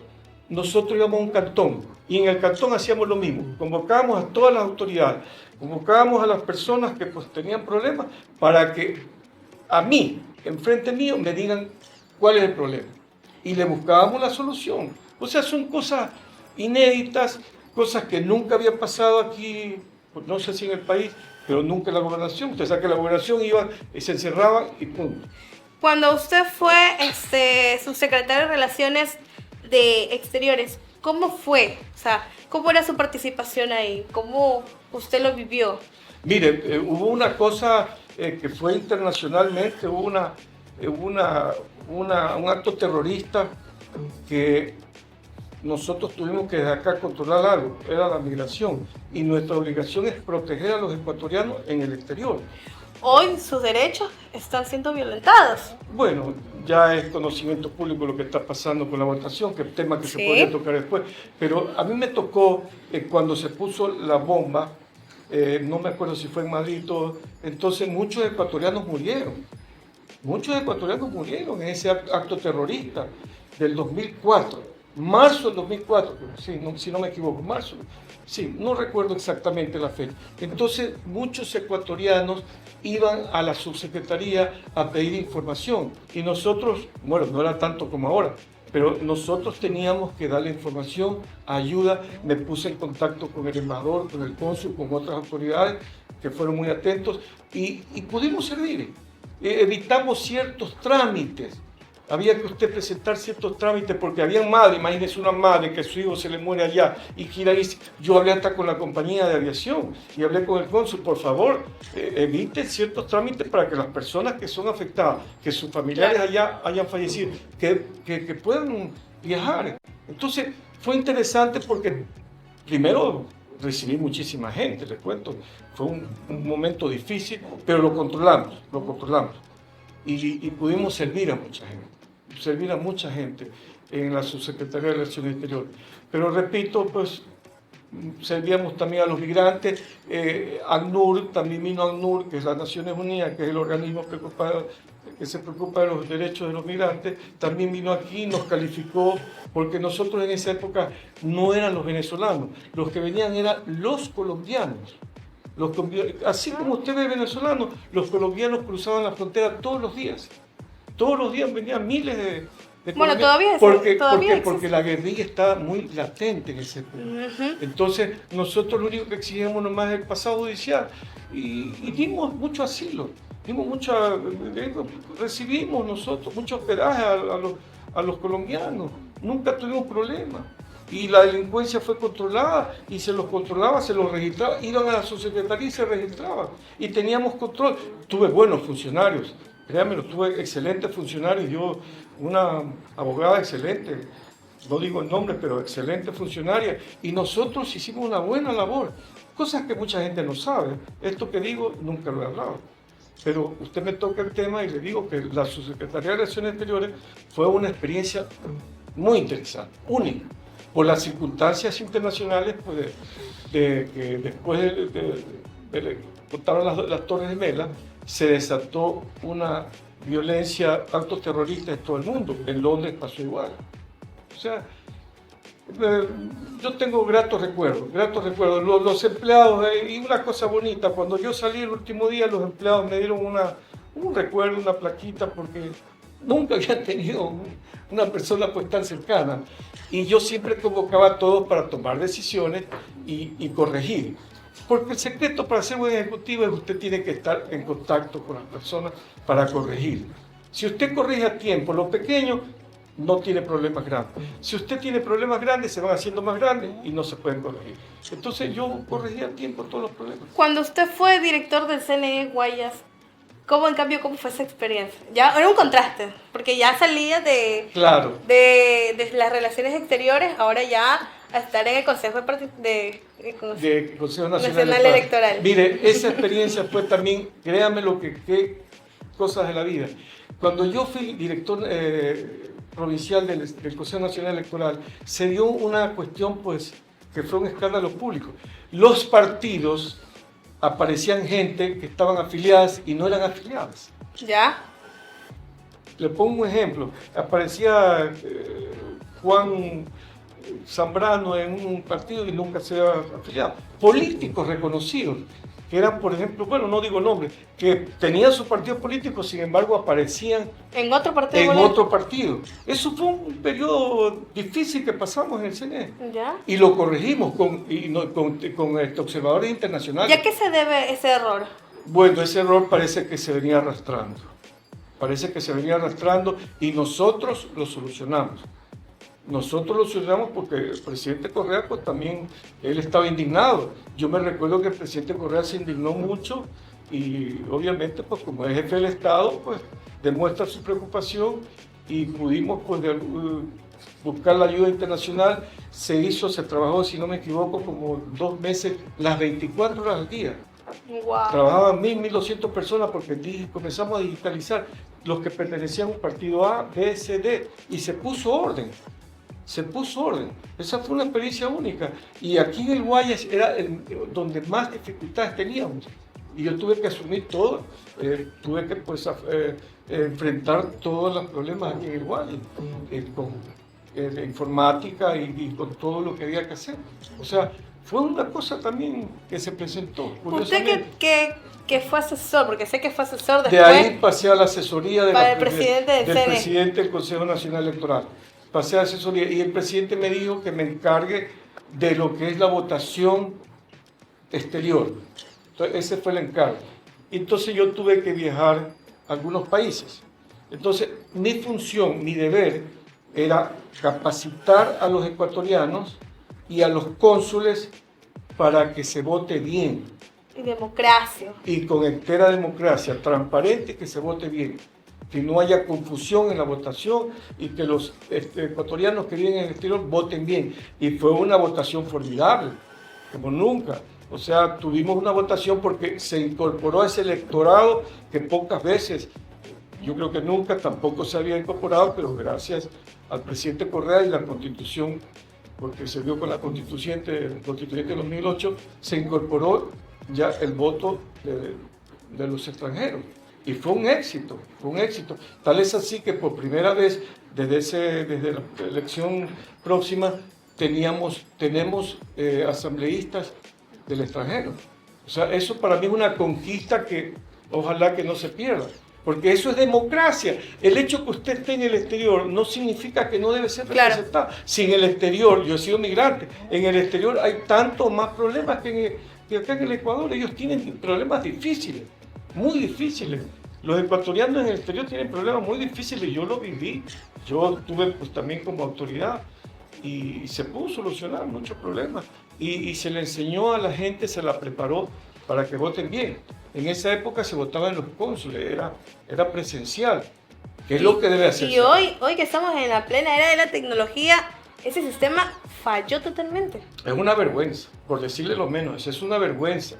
nosotros íbamos a un cantón y en el cantón hacíamos lo mismo. Convocábamos a todas las autoridades, convocábamos a las personas que pues, tenían problemas para que a mí, enfrente mío, me digan cuál es el problema. Y le buscábamos la solución. O sea, son cosas inéditas, cosas que nunca habían pasado aquí, pues no sé si en el país, pero nunca en la gobernación. Usted sabe que la gobernación iba y se encerraba y punto. Cuando usted fue subsecretario de Relaciones de Exteriores, ¿cómo fue? O sea, ¿cómo era su participación ahí? ¿Cómo usted lo vivió? Mire, hubo una cosa que fue internacionalmente, hubo un acto terrorista que nosotros tuvimos que desde acá controlar algo, era la migración, y nuestra obligación es proteger a los ecuatorianos en el exterior. Hoy sus derechos están siendo violentados. Bueno, ya es conocimiento público lo que está pasando con la votación, que es tema que se podría tocar después. Pero a mí me tocó cuando se puso la bomba, no me acuerdo si fue en Madrid y todo, entonces muchos ecuatorianos murieron. Muchos ecuatorianos murieron en ese acto terrorista del 2004, marzo del 2004, sí, no, si no me equivoco, marzo, sí, no recuerdo exactamente la fecha. Entonces muchos ecuatorianos iban a la subsecretaría a pedir información y nosotros, bueno, no era tanto como ahora, pero nosotros teníamos que darle información, ayuda. Me puse en contacto con el embajador, con el cónsul, con otras autoridades que fueron muy atentos y pudimos servir. Evitamos ciertos trámites. Había que usted presentar ciertos trámites porque había madres, imagínese una madre que su hijo se le muere allá y quiera irse. Yo hablé hasta con la compañía de aviación y hablé con el cónsul, por favor, evite ciertos trámites para que las personas que son afectadas, que sus familiares allá hayan fallecido, que puedan viajar. Entonces fue interesante porque primero recibí muchísima gente, les cuento, fue un momento difícil, pero lo controlamos y pudimos servir a mucha gente en la Subsecretaría de Relaciones Exteriores. Pero repito, pues servíamos también a los migrantes. ACNUR, también vino ACNUR, que es las Naciones Unidas, que es el organismo que se preocupa de los derechos de los migrantes, también vino aquí, nos calificó, porque nosotros en esa época no eran los venezolanos, los que venían eran los colombianos. Así como usted ve venezolanos, los colombianos cruzaban la frontera todos los días. Todos los días venían miles de bueno, porque la guerrilla está muy latente en ese punto. Entonces, nosotros lo único que exigimos nomás es el pasado judicial y dimos mucho asilo, recibimos nosotros mucho hospedaje a los colombianos, nunca tuvimos problemas. Y la delincuencia fue controlada y se los controlaba, se los registraba, iban a la subsecretaría y se registraban. Y teníamos control. Tuve buenos funcionarios, créanmelo, tuve excelentes funcionarios. Yo, una abogada excelente, no digo el nombre, pero excelente funcionaria. Y nosotros hicimos una buena labor, cosas que mucha gente no sabe. Esto que digo, nunca lo he hablado. Pero usted me toca el tema y le digo que la Subsecretaría de Relaciones Exteriores fue una experiencia muy interesante, única, por las circunstancias internacionales, pues, que después de botaron las Torres Gemelas, se desató una violencia, actos terroristas en todo el mundo. En Londres pasó igual. O sea, yo tengo gratos recuerdos. Los empleados, y una cosa bonita, cuando yo salí el último día, los empleados me dieron un recuerdo, una plaquita, porque nunca habían tenido una persona pues tan cercana. Y yo siempre convocaba a todos para tomar decisiones y corregir. Porque el secreto para ser buen ejecutivo es que usted tiene que estar en contacto con las personas para corregir. Si usted corrige a tiempo lo pequeño, no tiene problemas grandes. Si usted tiene problemas grandes, se van haciendo más grandes y no se pueden corregir. Entonces yo corregí a tiempo todos los problemas. Cuando usted fue director del CNE Guayas, ¿cómo fue esa experiencia? Ya era un contraste, porque ya salía de las relaciones exteriores, ahora ya a estar en el Consejo Consejo Nacional Electoral. Mire, esa experiencia fue también, créanme qué cosas de la vida. Cuando yo fui director provincial del Consejo Nacional Electoral, se dio una cuestión pues que fue un escándalo público. Los partidos aparecían gente que estaban afiliadas y no eran afiliadas. ¿Ya? Le pongo un ejemplo. Aparecía Juan Zambrano en un partido y nunca se había afiliado. Políticos reconocidos, que eran, por ejemplo, bueno, no digo nombres, que tenían su partido político, sin embargo aparecían en otro partido. Eso fue un periodo difícil que pasamos en el CNE. ¿Ya? Y lo corregimos con observadores internacionales. ¿Y a qué se debe ese error? Bueno, ese error parece que se venía arrastrando. Y nosotros lo solucionamos. Porque el presidente Correa, pues también, él estaba indignado. Yo me recuerdo que el presidente Correa se indignó mucho y obviamente, pues como es jefe del Estado, pues demuestra su preocupación y pudimos pues, buscar la ayuda internacional. Se trabajó, si no me equivoco, como 2 meses, las 24 horas al día. Wow. Trabajaban 1.200 personas porque comenzamos a digitalizar los que pertenecían a un partido A, B, C, D, y se puso orden. Se puso orden. Esa fue una experiencia única. Y aquí en el Guayas era donde más dificultades teníamos. Y yo tuve que asumir todo, tuve que pues, enfrentar todos los problemas aquí en el Guayas, con la informática y con todo lo que había que hacer. O sea, fue una cosa también que se presentó. Usted que fue asesor, porque sé que fue asesor después. De ahí pasé a la asesoría para el presidente del CNE. presidente del Consejo Nacional Electoral. Pasé a asesoría y el presidente me dijo que me encargue de lo que es la votación exterior. Entonces, ese fue el encargo. Entonces yo tuve que viajar a algunos países. Entonces mi función, mi deber era capacitar a los ecuatorianos y a los cónsules para que se vote bien. Y democracia. Y con entera democracia, transparente, que se vote bien. Que no haya confusión en la votación y que los ecuatorianos que viven en el exterior voten bien. Y fue una votación formidable, como nunca. O sea, tuvimos una votación porque se incorporó a ese electorado que pocas veces, yo creo que nunca tampoco se había incorporado, pero gracias al presidente Correa y la Constitución, porque se dio con la constituyente de 2008, se incorporó ya el voto de los extranjeros. Y fue un éxito, fue un éxito. Tal es así que por primera vez, desde la elección próxima, tenemos asambleístas del extranjero. O sea, eso para mí es una conquista que ojalá que no se pierda. Porque eso es democracia. El hecho que usted esté en el exterior no significa que no debe ser representado. Claro. Si en el exterior, yo he sido migrante, en el exterior hay tantos más problemas que acá en el Ecuador. Ellos tienen problemas difíciles, muy difíciles. Los ecuatorianos en el exterior tienen problemas muy difíciles. Yo lo viví, yo tuve pues también como autoridad y se pudo solucionar muchos problemas. Y se le enseñó a la gente, se la preparó para que voten bien. En esa época se votaba en los cónsules, era presencial, que es lo que debe hacerse. Y hoy que estamos en la plena era de la tecnología, ese sistema falló totalmente. Es una vergüenza, por decirle lo menos, es una vergüenza.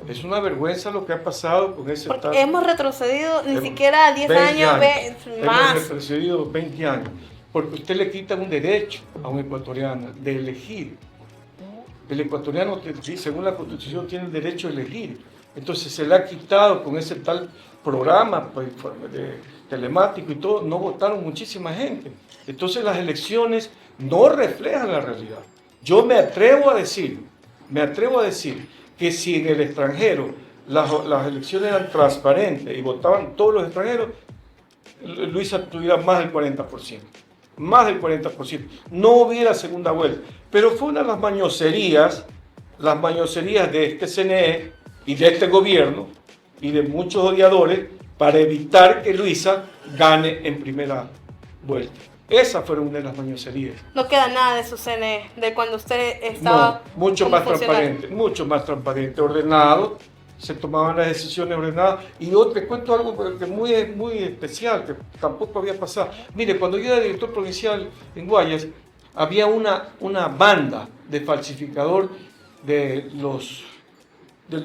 Es una vergüenza lo que ha pasado con ese tal. Hemos retrocedido ni siquiera 10 años más. Hemos retrocedido 20 años, porque usted le quita un derecho a un ecuatoriano de elegir. El ecuatoriano, según la Constitución, tiene el derecho a elegir. Entonces se le ha quitado con ese tal programa pues, telemático y todo, no votaron muchísima gente. Entonces las elecciones no reflejan la realidad. Yo me atrevo a decir que si en el extranjero las elecciones eran transparentes y votaban todos los extranjeros, Luisa tuviera más del 40%. Más del 40%. No hubiera segunda vuelta. Pero fue una de las mañoserías de este CNE y de este gobierno y de muchos odiadores para evitar que Luisa gane en primera vuelta. Esa fue una de las mañoserías. No queda nada de su CNE, de cuando usted estaba... No, mucho más transparente, ordenado, se tomaban las decisiones ordenadas. Y yo te cuento algo que es muy especial, que tampoco había pasado. Mire, cuando yo era director provincial en Guayas, había una banda de falsificador del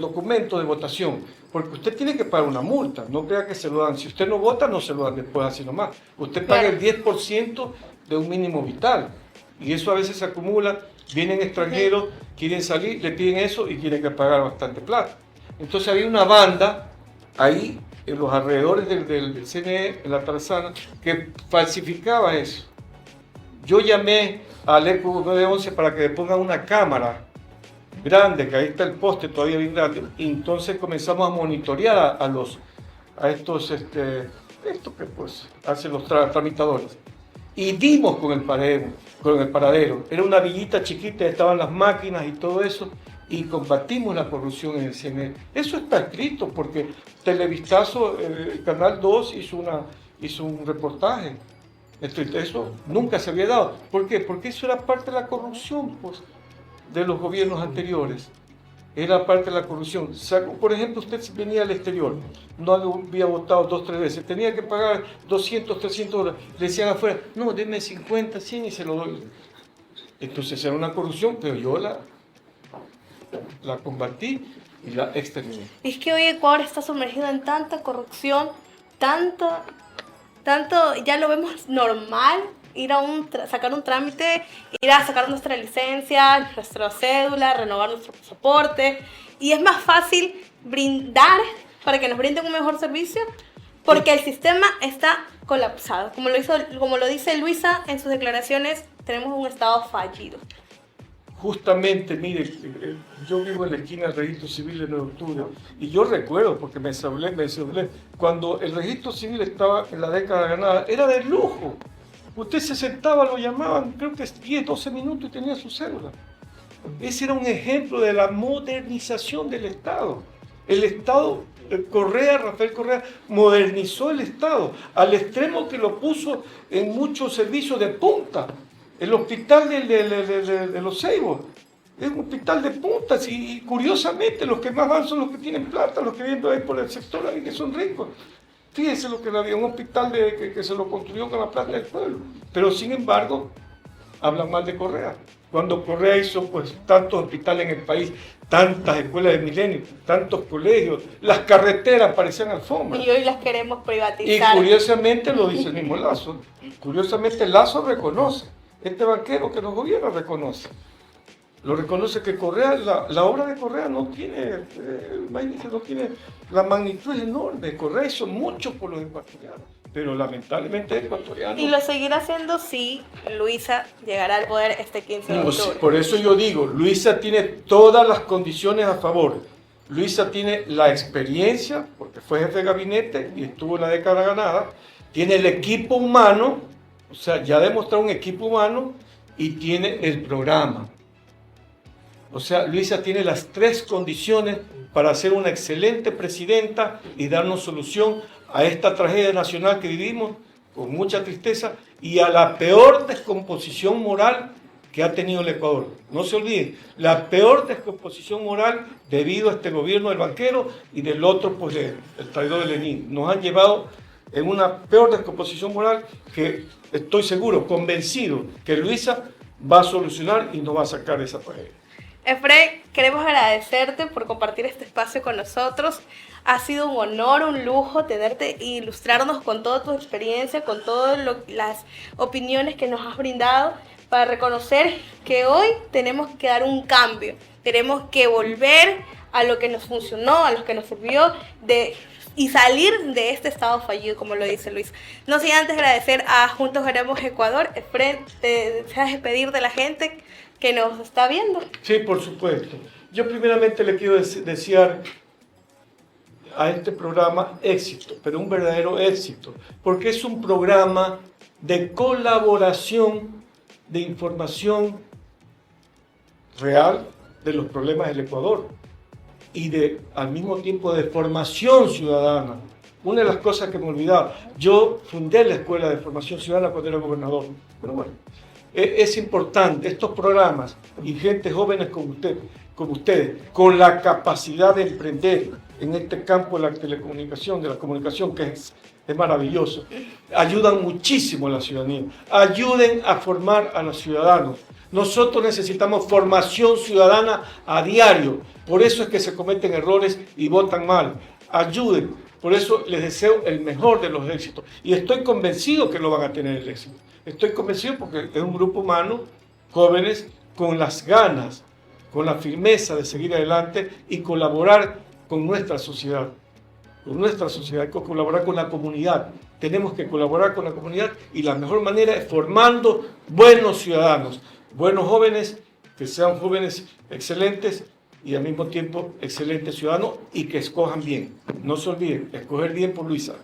documento de votación, porque usted tiene que pagar una multa, no crea que se lo dan. Si usted no vota, no se lo dan después así nomás. Usted paga el 10% de un mínimo vital, y eso a veces se acumula, vienen extranjeros, quieren salir, le piden eso y tienen que pagar bastante plata. Entonces había una banda ahí, en los alrededores del CNE, en la Tarzana, que falsificaba eso. Yo llamé al ECU 911 para que le pongan una cámara grande, que ahí está el poste todavía bien grande, y entonces comenzamos a monitorear a estos que pues hacen los tramitadores. Y dimos con el paradero. Era una villita chiquita, estaban las máquinas y todo eso, y combatimos la corrupción en el CNE. Eso está escrito porque Televistazo, Canal 2 hizo un reportaje. Eso nunca se había dado. ¿Por qué? Porque eso era parte de la corrupción pues, de los gobiernos anteriores. Era parte de la corrupción. Por ejemplo, usted venía al exterior, no había votado 2 o 3 veces, tenía que pagar 200, 300 dólares. Le decían afuera, no, deme 50, 100 y se lo doy. Entonces era una corrupción, pero yo la combatí y la exterminó. Es que hoy Ecuador está sumergido en tanta corrupción, tanto, ya lo vemos normal, ir a sacar un trámite, ir a sacar nuestra licencia, nuestra cédula, renovar nuestro pasaporte, y es más fácil brindar para que nos brinden un mejor servicio, porque el sistema está colapsado. Como lo dice Luisa en sus declaraciones, tenemos un estado fallido. Justamente, mire, yo vivo en la esquina del Registro Civil de 9 de octubre y yo recuerdo, porque me desablé, cuando el Registro Civil estaba en la década ganada, era de lujo. Usted se sentaba, lo llamaban, creo que 10, 12 minutos y tenía su cédula. Ese era un ejemplo de la modernización del Estado. El Estado, Rafael Correa, modernizó el Estado al extremo que lo puso en muchos servicios de punta. El hospital de Los Ceibos es un hospital de puntas y curiosamente los que más van son los que tienen plata, los que viven ahí por el sector ahí que son ricos. Fíjense lo que había, un hospital que se lo construyó con la plata del pueblo. Pero sin embargo, hablan mal de Correa. Cuando Correa hizo pues tantos hospitales en el país, tantas escuelas de milenio, tantos colegios, las carreteras parecían alfombras. Y hoy las queremos privatizar. Y curiosamente lo dice el mismo Lazo. Curiosamente Lazo reconoce. Este banquero que nos gobierna reconoce. Lo reconoce que Correa, la obra de Correa no tiene la magnitud es enorme. Correa hizo mucho por los ecuatorianos, pero lamentablemente es ecuatoriano. Y lo seguirá haciendo si Luisa llegará al poder este 15 de octubre. Por eso yo digo, Luisa tiene todas las condiciones a favor. Luisa tiene la experiencia, porque fue jefe de gabinete y estuvo en la década ganada. Tiene el equipo humano, o sea, ya ha demostrado un equipo humano y tiene el programa. O sea, Luisa tiene las 3 condiciones para ser una excelente presidenta y darnos solución a esta tragedia nacional que vivimos con mucha tristeza y a la peor descomposición moral que ha tenido el Ecuador. No se olviden, la peor descomposición moral debido a este gobierno del banquero y del otro, pues el traidor de Lenin. Nos han llevado en una peor descomposición moral que estoy seguro, convencido, que Luisa va a solucionar y nos va a sacar de esa tragedia. Efraín, queremos agradecerte por compartir este espacio con nosotros. Ha sido un honor, un lujo tenerte e ilustrarnos con toda tu experiencia, con todas las opiniones que nos has brindado para reconocer que hoy tenemos que dar un cambio. Tenemos que volver a lo que nos funcionó, a lo que nos sirvió y salir de este estado fallido, como lo dice Luis. No sin antes agradecer a Juntos Haremos Ecuador. Efraín, ¿te deseas despedir de la gente que nos está viendo? Sí, por supuesto. Yo primeramente le quiero desear a este programa éxito, pero un verdadero éxito, porque es un programa de colaboración, de información real de los problemas del Ecuador y al mismo tiempo de formación ciudadana. Una de las cosas que me olvidaba, yo fundé la Escuela de Formación Ciudadana cuando era gobernador, pero bueno, es importante estos programas y gente jóvenes como ustedes, con la capacidad de emprender en este campo de la telecomunicación, de la comunicación, que es maravilloso, ayudan muchísimo a la ciudadanía, ayuden a formar a los ciudadanos. Nosotros necesitamos formación ciudadana a diario, por eso es que se cometen errores y votan mal. Ayuden, por eso les deseo el mejor de los éxitos y estoy convencido que lo van a tener el éxito. Estoy convencido porque es un grupo humano, jóvenes, con las ganas, con la firmeza de seguir adelante y colaborar con nuestra sociedad. Colaborar con la comunidad. Tenemos que colaborar con la comunidad y la mejor manera es formando buenos ciudadanos, buenos jóvenes, que sean jóvenes excelentes y al mismo tiempo excelentes ciudadanos y que escojan bien. No se olviden, escoger bien por Luisa.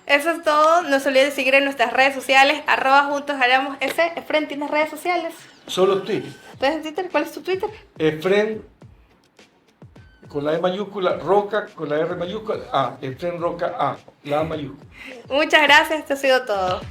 Eso es todo. No se olviden de seguir en nuestras redes sociales, @JuntosHaremosS. Efraín, ¿tienes redes sociales? Solo Twitter. ¿Tienes Twitter? ¿Cuál es tu Twitter? Efraín con la E mayúscula, Roca con la R mayúscula, A. Efraín Roca A, la A mayúscula. Muchas gracias, esto ha sido todo.